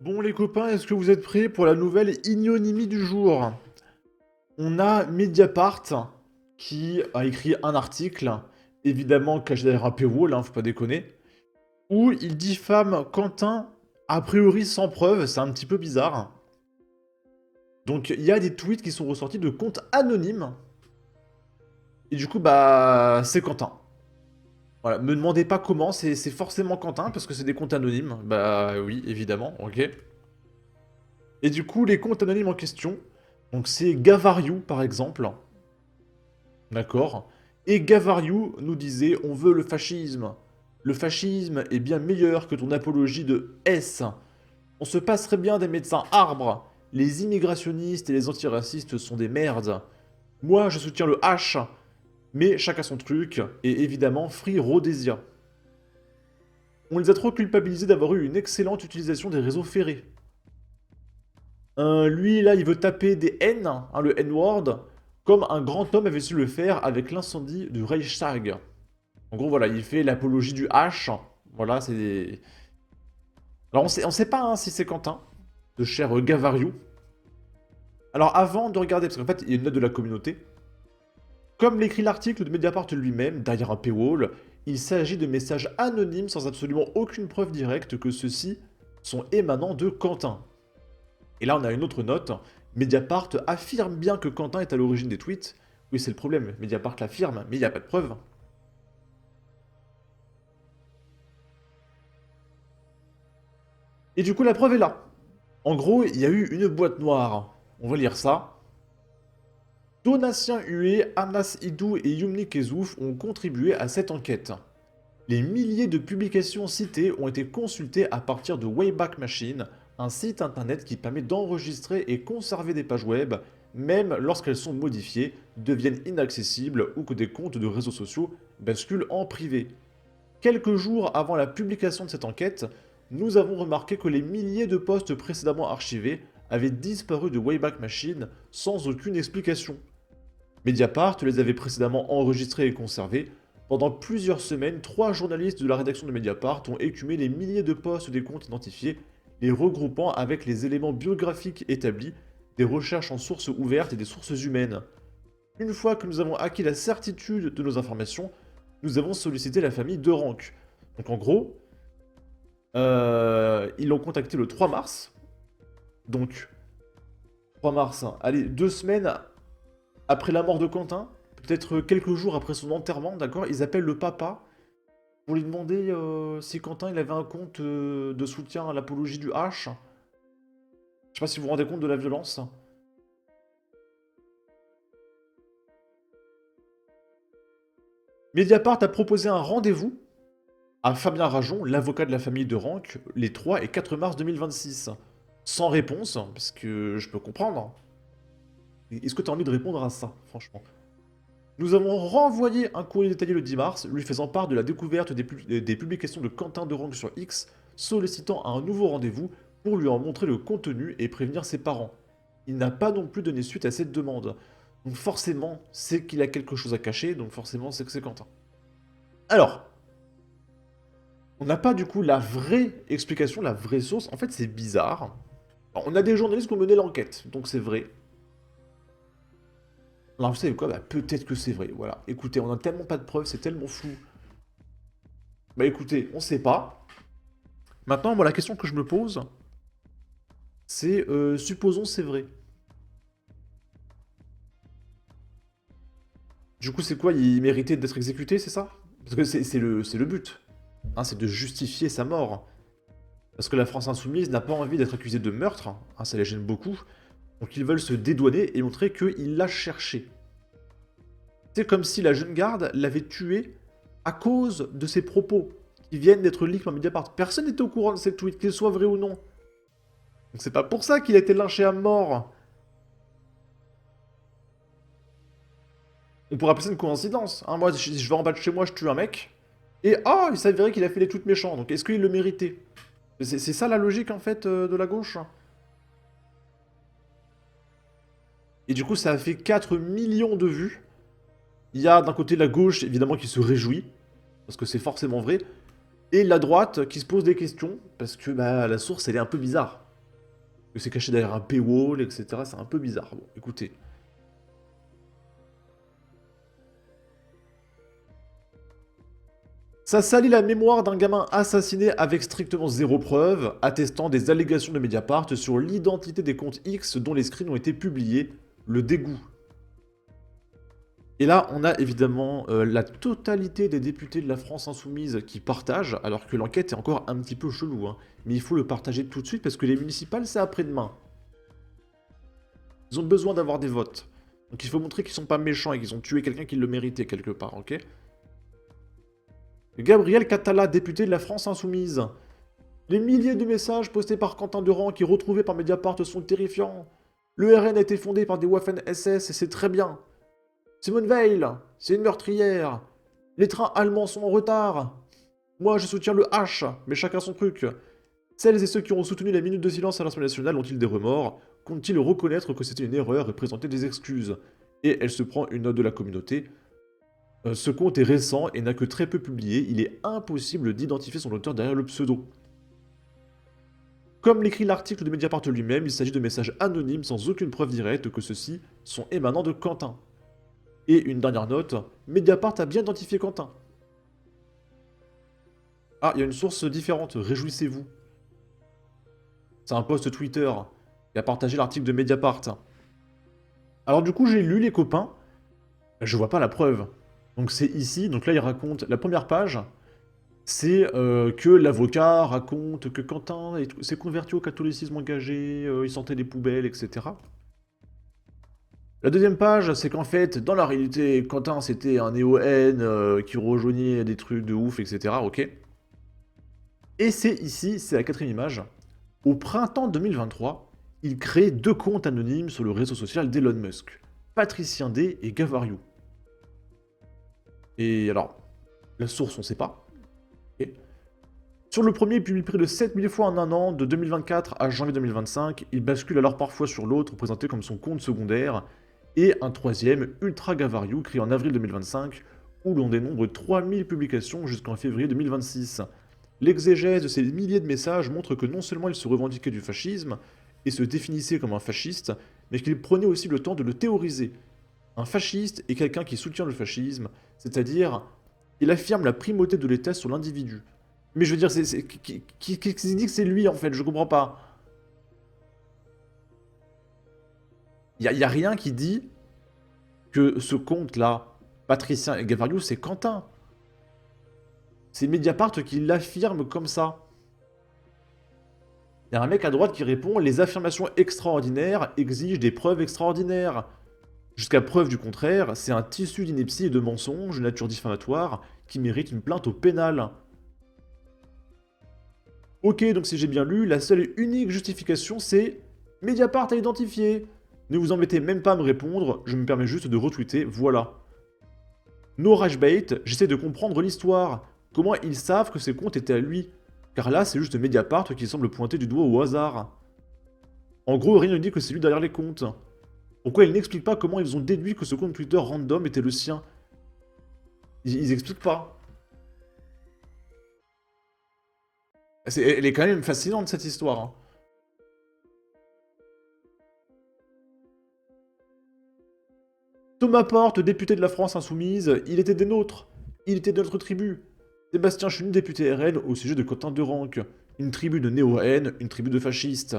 Bon les copains, est-ce que vous êtes prêts pour la nouvelle ignominie du jour? On a Mediapart qui a écrit un article, évidemment caché derrière un paywall, faut pas déconner, où il diffame Quentin, a priori sans preuve, c'est un petit peu bizarre. Donc il y a des tweets qui sont ressortis de comptes anonymes, et du coup bah c'est Quentin. Voilà, me demandez pas comment, c'est forcément Quentin, parce que c'est des comptes anonymes. Bah oui, évidemment, ok. Et du coup, les comptes anonymes en question, donc c'est Gavariou par exemple, d'accord? Et Gavariou nous disait on veut le fascisme. Le fascisme est bien meilleur que ton apologie de S. On se passerait bien des médecins arbres. Les immigrationnistes et les antiracistes sont des merdes. Moi, je soutiens le H, mais chacun son truc, et évidemment Free Rhodesia. On les a trop culpabilisés d'avoir eu une excellente utilisation des réseaux ferrés. Lui, là, il veut taper des N, le N-word, comme un grand homme avait su le faire avec l'incendie du Reichstag. En gros, voilà, il fait l'apologie du H. Voilà, c'est... Alors, on sait pas si c'est Quentin, de cher Gavariou. Alors, avant de regarder, parce qu'en fait, il y a une note de la communauté, comme l'écrit l'article de Mediapart lui-même, derrière un paywall, il s'agit de messages anonymes sans absolument aucune preuve directe que ceux-ci sont émanants de Quentin. Et là, on a une autre note. Mediapart affirme bien que Quentin est à l'origine des tweets. Oui, c'est le problème. Mediapart l'affirme, mais il n'y a pas de preuve. Et du coup, la preuve est là. En gros, il y a eu une boîte noire. On va lire ça. Donatien Hué, Anas Idou et Yumni Kezouf ont contribué à cette enquête. Les milliers de publications citées ont été consultées à partir de Wayback Machine, un site internet qui permet d'enregistrer et conserver des pages web, même lorsqu'elles sont modifiées, deviennent inaccessibles ou que des comptes de réseaux sociaux basculent en privé. Quelques jours avant la publication de cette enquête, nous avons remarqué que les milliers de posts précédemment archivés avaient disparu de Wayback Machine sans aucune explication. Mediapart les avait précédemment enregistrés et conservés. Pendant plusieurs semaines, 3 journalistes de la rédaction de Mediapart ont écumé les milliers de postes des comptes identifiés, les regroupant avec les éléments biographiques établis, des recherches en sources ouvertes et des sources humaines. Une fois que nous avons acquis la certitude de nos informations, nous avons sollicité la famille de Rank. Donc en gros, ils l'ont contacté le 3 mars. Donc, 3 mars, allez, 2 semaines après la mort de Quentin, peut-être quelques jours après son enterrement, d'accord, ils appellent le papa pour lui demander si Quentin il avait un compte de soutien à l'apologie du H. Je sais pas si vous vous rendez compte de la violence. Mediapart a proposé un rendez-vous à Fabien Rajon, l'avocat de la famille de Rank, les 3 et 4 mars 2026. Sans réponse, parce que je peux comprendre. Est-ce que tu as envie de répondre à ça, franchement? Nous avons renvoyé un courrier détaillé le 10 mars, lui faisant part de la découverte des publications de Quentin de Rank sur X, sollicitant un nouveau rendez-vous pour lui en montrer le contenu et prévenir ses parents. Il n'a pas non plus donné suite à cette demande. Donc forcément, c'est qu'il a quelque chose à cacher, donc forcément, c'est que c'est Quentin. Alors, on n'a pas du coup la vraie explication, la vraie source. En fait, c'est bizarre. Alors, on a des journalistes qui ont mené l'enquête, donc c'est vrai. Alors, vous savez quoi? Bah, peut-être que c'est vrai. Voilà. Écoutez, on a tellement pas de preuves, c'est tellement flou. Bah écoutez, on sait pas. Maintenant, moi, la question que je me pose, c'est supposons c'est vrai. Du coup, c'est quoi? Il méritait d'être exécuté, c'est ça? Parce que c'est le but. Hein, c'est de justifier sa mort. Parce que la France Insoumise n'a pas envie d'être accusée de meurtre, hein, ça les gêne beaucoup. Donc ils veulent se dédouaner et montrer qu'il l'a cherché. C'est comme si la jeune garde l'avait tué à cause de ses propos qui viennent d'être leaked par Mediapart. Personne n'était au courant de ces tweets, qu'ils soient vrais ou non. Donc c'est pas pour ça qu'il a été lynché à mort. On pourrait appeler ça une coïncidence. Hein. Moi, je vais en bas de chez moi, je tue un mec. Et oh, il s'avérait qu'il a fait des tweets méchants. Donc est-ce qu'il le méritait? C'est ça la logique en fait de la gauche. Et du coup, ça a fait 4 millions de vues. Il y a d'un côté la gauche, évidemment, qui se réjouit, parce que c'est forcément vrai, et la droite qui se pose des questions, parce que bah, la source, elle est un peu bizarre. que c'est caché derrière un paywall, etc. C'est un peu bizarre. Bon, écoutez. Ça salit la mémoire d'un gamin assassiné avec strictement zéro preuve, attestant des allégations de Mediapart sur l'identité des comptes X dont les screens ont été publiés. Le dégoût. Et là, on a évidemment la totalité des députés de la France Insoumise qui partagent, alors que l'enquête est encore un petit peu chelou, hein. Mais il faut le partager tout de suite parce que les municipales, c'est après-demain. Ils ont besoin d'avoir des votes. Donc il faut montrer qu'ils sont pas méchants et qu'ils ont tué quelqu'un qui le méritait quelque part, ok? Gabriel Catala, député de la France Insoumise. Les milliers de messages postés par Quentin Durand qui retrouvés par Mediapart sont terrifiants. Le RN a été fondé par des Waffen-SS et c'est très bien. Simone Veil, c'est une meurtrière. Les trains allemands sont en retard. Moi, je soutiens le H, mais chacun son truc. Celles et ceux qui ont soutenu la minute de silence à l'Assemblée nationale ont-ils des remords? Comptent-ils reconnaître que c'était une erreur et présenter des excuses? Et elle se prend une note de la communauté. Ce compte est récent et n'a que très peu publié. Il est impossible d'identifier son auteur derrière le pseudo. Comme l'écrit l'article de Mediapart lui-même, il s'agit de messages anonymes sans aucune preuve directe que ceux-ci sont émanants de Quentin. Et une dernière note, Mediapart a bien identifié Quentin. Ah, il y a une source différente, réjouissez-vous. C'est un post Twitter qui a partagé l'article de Mediapart. Alors du coup, j'ai lu les copains, je vois pas la preuve. Donc c'est ici, donc là il raconte, la première page, c'est que l'avocat raconte que Quentin s'est converti au catholicisme engagé, il sentait les poubelles, etc. La deuxième page, c'est qu'en fait, dans la réalité, Quentin, c'était un néo-N qui rejoignait des trucs de ouf, etc. Ok. Et c'est ici, c'est la quatrième image. Au printemps 2023, il crée 2 comptes anonymes sur le réseau social d'Elon Musk. Patricien D et Gavariou. Et alors, la source, on sait pas. Ok. Sur le premier, il publie près de 7000 fois en un an, de 2024 à janvier 2025. Il bascule alors parfois sur l'autre, présenté comme son compte secondaire. Et un troisième, Ultra Gavariou, créé en avril 2025, où l'on dénombre 3000 publications jusqu'en février 2026. L'exégèse de ces milliers de messages montre que non seulement il se revendiquait du fascisme, et se définissait comme un fasciste, mais qu'il prenait aussi le temps de le théoriser. Un fasciste est quelqu'un qui soutient le fascisme, c'est-à-dire, il affirme la primauté de l'État sur l'individu. Mais je veux dire, qui dit que c'est lui en fait, je comprends pas. Y a rien qui dit que ce compte-là, Patricien et Gavariou, c'est Quentin. C'est Mediapart qui l'affirme comme ça. Il y a un mec à droite qui répond « Les affirmations extraordinaires exigent des preuves extraordinaires. Jusqu'à preuve du contraire, c'est un tissu d'ineptie et de mensonges de nature diffamatoire qui mérite une plainte au pénal. » Ok, donc si j'ai bien lu, la seule et unique justification c'est « Mediapart a identifié. Ne vous embêtez même pas à me répondre, je me permets juste de retweeter, voilà. » No Rashbait, j'essaie de comprendre l'histoire. Comment ils savent que ces comptes étaient à lui? Car là, c'est juste Mediapart qui semble pointer du doigt au hasard. En gros, rien ne dit que c'est lui derrière les comptes. Pourquoi ils n'expliquent pas comment ils ont déduit que ce compte Twitter random était le sien? Ils expliquent pas. Elle est quand même fascinante cette histoire. Hein. Thomas Porte, député de la France Insoumise, il était des nôtres. Il était de notre tribu. Sébastien Chenu, député RN, au sujet de Quentin Durand. Une tribu de néo-N, une tribu de fascistes.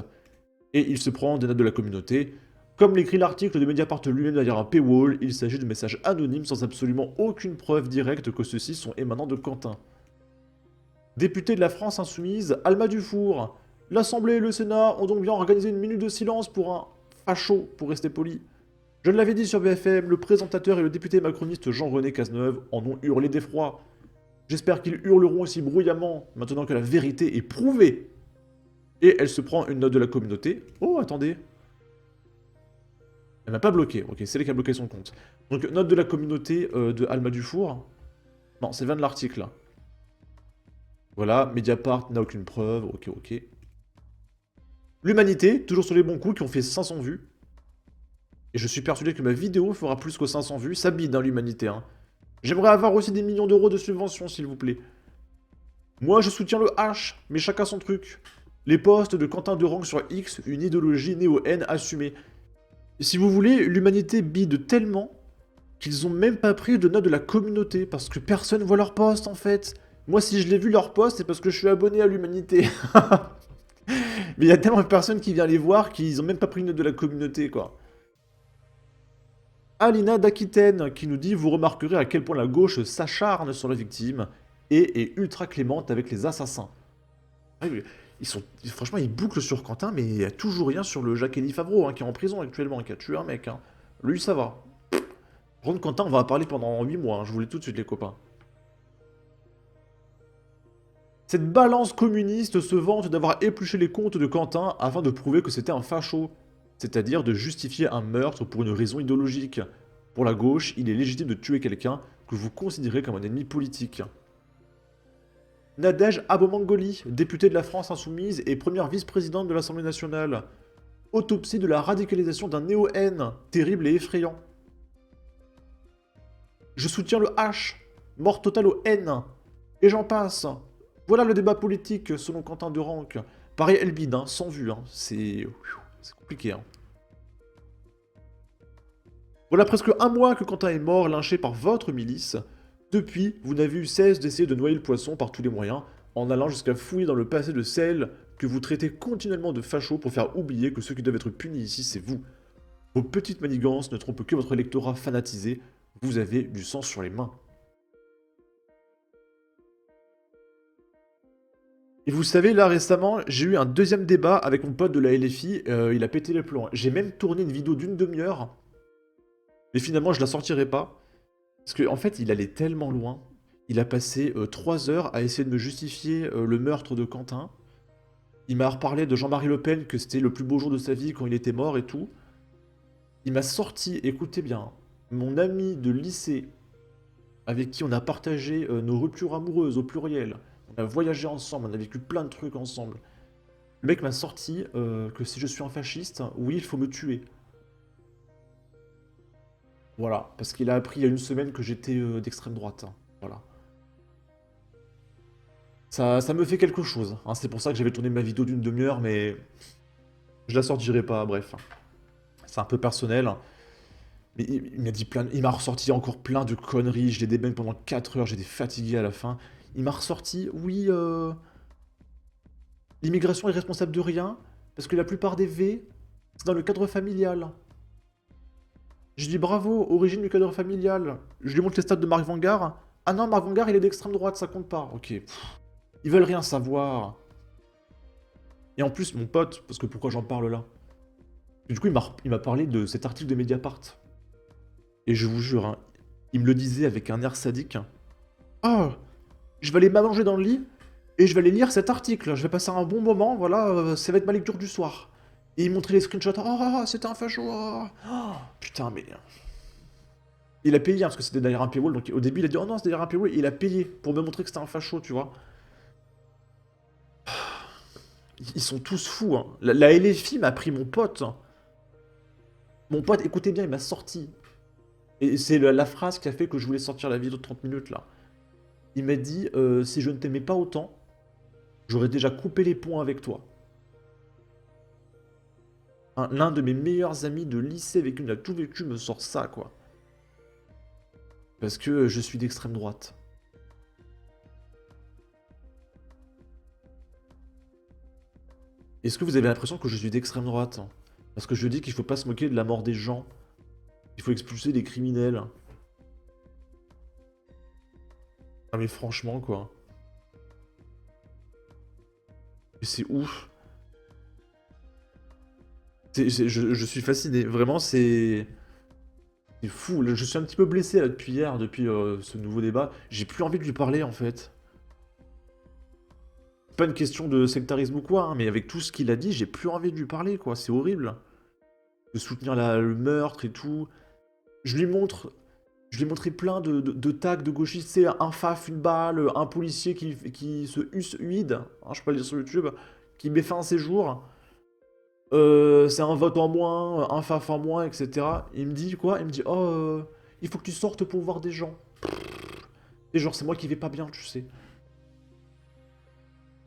Et il se prend des notes de la communauté. Comme l'écrit l'article de Mediapart lui-même derrière un paywall, il s'agit de messages anonymes sans absolument aucune preuve directe que ceux-ci sont émanants de Quentin. Député de la France Insoumise, Alma Dufour. L'Assemblée et le Sénat ont donc bien organisé une minute de silence pour un facho, pour rester poli. Je l'avais dit sur BFM, le présentateur et le député macroniste Jean-René Cazeneuve en ont hurlé d'effroi. J'espère qu'ils hurleront aussi bruyamment maintenant que la vérité est prouvée. Et elle se prend une note de la communauté. Oh, attendez. Elle m'a pas bloqué. Ok, c'est elle qui a bloqué son compte. Donc, note de la communauté de Alma Dufour. Non, c'est 20 de l'article. Voilà, Mediapart n'a aucune preuve. Ok, ok. L'Humanité, toujours sur les bons coups, qui ont fait 500 vues. Et je suis persuadé que ma vidéo fera plus que 500 vues. Ça bide, hein, l'Humanité. Hein. J'aimerais avoir aussi des millions d'euros de subventions, s'il vous plaît. Moi, je soutiens le H, mais chacun son truc. Les posts de Quentin Durand sur X, une idéologie néo-haine assumée. Si vous voulez, l'humanité bide tellement qu'ils ont même pas pris de note de la communauté, parce que personne voit leurs posts en fait. Moi, si je l'ai vu leurs posts, c'est parce que je suis abonné à l'humanité. Mais il y a tellement de personnes qui viennent les voir qu'ils ont même pas pris une note de la communauté, quoi. Alina d'Aquitaine qui nous dit: vous remarquerez à quel point la gauche s'acharne sur la victime et est ultra clémente avec les assassins. Ah oui, franchement, ils bouclent sur Quentin, mais il n'y a toujours rien sur le Jacques-Élie Favreau, hein, qui est en prison actuellement, qui a tué un mec. Hein. Lui, ça va. Par contre, Quentin, on va en parler pendant 8 mois, hein, je vous le dis tout de suite, les copains. Cette balance communiste se vante d'avoir épluché les comptes de Quentin afin de prouver que c'était un facho, c'est-à-dire de justifier un meurtre pour une raison idéologique. Pour la gauche, il est légitime de tuer quelqu'un que vous considérez comme un ennemi politique. Nadège Abomangoli, députée de la France Insoumise et première vice-présidente de l'Assemblée nationale. Autopsie de la radicalisation d'un néo-haine, terrible et effrayant. Je soutiens le H, mort totale au N. Et j'en passe. Voilà le débat politique selon Quentin Durand. Pareil Elbide, hein, sans vue, hein. C'est compliqué. Hein. Voilà presque un mois que Quentin est mort, lynché par votre milice. Depuis, vous n'avez eu cesse d'essayer de noyer le poisson par tous les moyens, en allant jusqu'à fouiller dans le passé de celles que vous traitez continuellement de fachos pour faire oublier que ceux qui doivent être punis ici, c'est vous. Vos petites manigances ne trompent que votre électorat fanatisé, vous avez du sang sur les mains. Et vous savez, là récemment, j'ai eu un deuxième débat avec mon pote de la LFI, il a pété les plombs. J'ai même tourné une vidéo d'une demi-heure, mais finalement je la sortirai pas. Parce qu'en fait, il allait tellement loin. Il a passé 3 heures à essayer de me justifier le meurtre de Quentin. Il m'a reparlé de Jean-Marie Le Pen, que c'était le plus beau jour de sa vie quand il était mort et tout. Il m'a sorti, écoutez bien, mon ami de lycée, avec qui on a partagé nos ruptures amoureuses au pluriel. On a voyagé ensemble, on a vécu plein de trucs ensemble. Le mec m'a sorti que si je suis un fasciste, oui, il faut me tuer. Voilà, parce qu'il a appris il y a une semaine que j'étais d'extrême droite. Hein. Voilà. Ça me fait quelque chose. Hein. C'est pour ça que j'avais tourné ma vidéo d'une demi-heure, mais je la sortirai pas, bref. C'est un peu personnel. Mais il m'a dit il m'a ressorti encore plein de conneries. Je l'ai débaigné pendant 4 heures, j'étais fatigué à la fin. Il m'a ressorti, oui, l'immigration est responsable de rien, parce que la plupart des V, c'est dans le cadre familial. Je dis bravo, origine du cadre familial. Je lui montre les stats de Marc Vanguard. Ah non, Marc Vanguard, il est d'extrême droite, ça compte pas. Ok. Ils veulent rien savoir. Et en plus, mon pote, parce que pourquoi j'en parle là? Du coup, il m'a parlé de cet article de Mediapart. Et je vous jure, hein, il me le disait avec un air sadique. Ah, je vais aller m'allonger dans le lit et je vais aller lire cet article. Je vais passer un bon moment, voilà, ça va être ma lecture du soir. Et il montrait les screenshots. Oh, c'était un facho. Oh, putain, mais. Il a payé, hein, parce que c'était derrière un paywall. Donc au début, il a dit oh non, c'est derrière un paywall. Et il a payé pour me montrer que c'était un facho, tu vois. Ils sont tous fous. Hein. La LFI m'a pris mon pote. Mon pote, écoutez bien, il m'a sorti. Et c'est la phrase qui a fait que je voulais sortir la vidéo de 30 minutes là. Il m'a dit si je ne t'aimais pas autant, j'aurais déjà coupé les ponts avec toi. L'un de mes meilleurs amis de lycée avec qui on a tout vécu me sort ça, quoi. Parce que je suis d'extrême droite. Est-ce que vous avez l'impression que je suis d'extrême droite? Parce que je dis qu'il faut pas se moquer de la mort des gens. Il faut expulser les criminels. Ah mais franchement, quoi. Mais c'est ouf. Je suis fasciné. Vraiment, c'est... C'est fou. Je suis un petit peu blessé là, depuis hier, depuis ce nouveau débat. J'ai plus envie de lui parler, en fait. C'est pas une question de sectarisme ou quoi, hein, mais avec tout ce qu'il a dit, j'ai plus envie de lui parler, quoi. C'est horrible. De soutenir le meurtre et tout. Je lui montre... Je lui ai montré plein de tags de gauchistes, c'est un faf, une balle, un policier qui se huide, hein, je peux pas le dire sur YouTube, qui met fin à ses jours. C'est un vote en moins, un faf en moins, etc. Il me dit quoi? Il me dit oh, il faut que tu sortes pour voir des gens. Et genre, c'est moi qui vais pas bien, tu sais.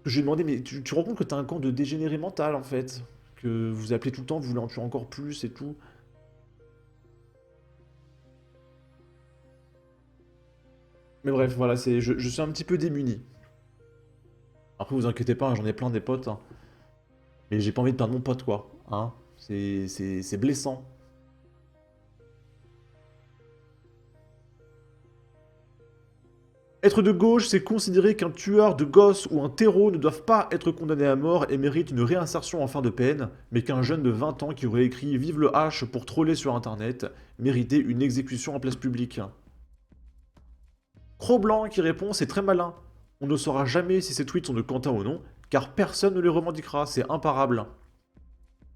Je lui ai demandé, mais tu te rends compte que t'as un camp de dégénéré mental, en fait? Que vous appelez tout le temps, vous voulez en tuer encore plus et tout. Mais bref, voilà, je suis un petit peu démuni. Après, vous inquiétez pas, hein, j'en ai plein des potes, hein. Mais j'ai pas envie de perdre mon pote, quoi. Hein? C'est blessant. Être de gauche, c'est considérer qu'un tueur de gosses ou un terreau ne doivent pas être condamnés à mort et méritent une réinsertion en fin de peine, mais qu'un jeune de 20 ans qui aurait écrit «Vive le H» pour troller sur internet méritait une exécution en place publique. Cro-Blanc qui répond «C'est très malin. On ne saura jamais si ces tweets sont de Quentin ou non, car personne ne les revendiquera, c'est imparable.»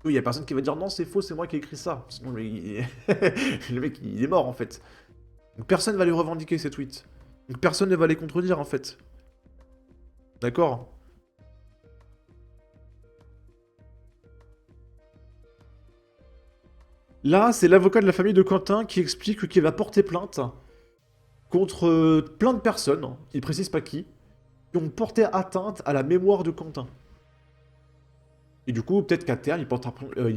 Oui, il y a personne qui va dire «Non, c'est faux, c'est moi qui ai écrit ça.» Sinon, le mec, il est mort, en fait. Donc personne va les revendiquer, ces tweets. Donc personne ne va les contredire, en fait. D'accord? Là, c'est l'avocat de la famille de Quentin qui explique qu'il va porter plainte contre plein de personnes, hein, il précise pas qui ont porté atteinte à la mémoire de Quentin. Et du coup, peut-être qu'à terme, il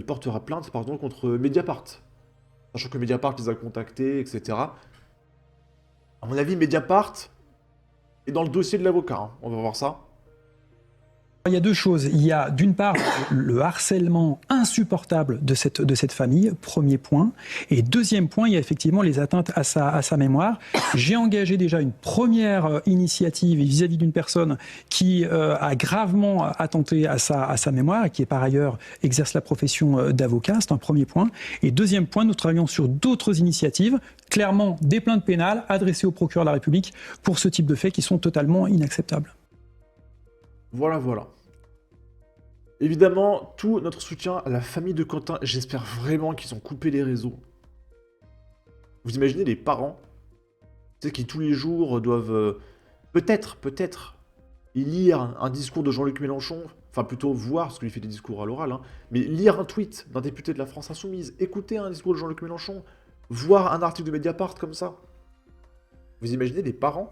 portera plainte pardon, contre Mediapart. Sachant que Mediapart les a contactés, etc. À mon avis, Mediapart est dans le dossier de l'avocat. Hein. On va voir ça. Il y a deux choses. Il y a d'une part le harcèlement insupportable de cette famille, premier point. Et deuxième point, il y a effectivement les atteintes à sa mémoire. J'ai engagé déjà une première initiative vis-à-vis d'une personne qui a gravement attenté à sa mémoire et qui, par ailleurs, exerce la profession d'avocat. C'est un premier point. Et deuxième point, nous travaillons sur d'autres initiatives, clairement des plaintes pénales adressées au procureur de la République pour ce type de faits qui sont totalement inacceptables. Voilà, voilà. Évidemment, tout notre soutien à la famille de Quentin. J'espère vraiment qu'ils ont coupé les réseaux. Vous imaginez les parents, tu sais, qui tous les jours doivent peut-être lire un discours de Jean-Luc Mélenchon, enfin plutôt voir, parce qu'il fait des discours à l'oral, hein, mais lire un tweet d'un député de la France Insoumise, écouter un discours de Jean-Luc Mélenchon, voir un article de Mediapart comme ça. Vous imaginez les parents?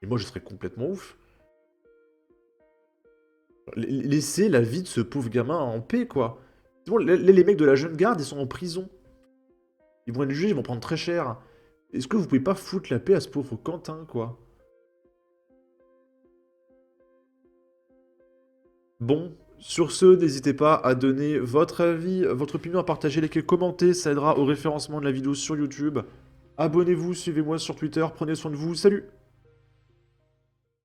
Et moi je serais complètement ouf. Laissez la vie de ce pauvre gamin en paix, quoi. C'est bon, les mecs de la jeune garde, ils sont en prison. Ils vont être jugés, ils vont prendre très cher. Est-ce que vous pouvez pas foutre la paix à ce pauvre Quentin, quoi? Bon, sur ce, n'hésitez pas à donner votre avis, votre opinion, à partager, liker, commenter, ça aidera au référencement de la vidéo sur YouTube. Abonnez-vous, suivez-moi sur Twitter, prenez soin de vous, salut!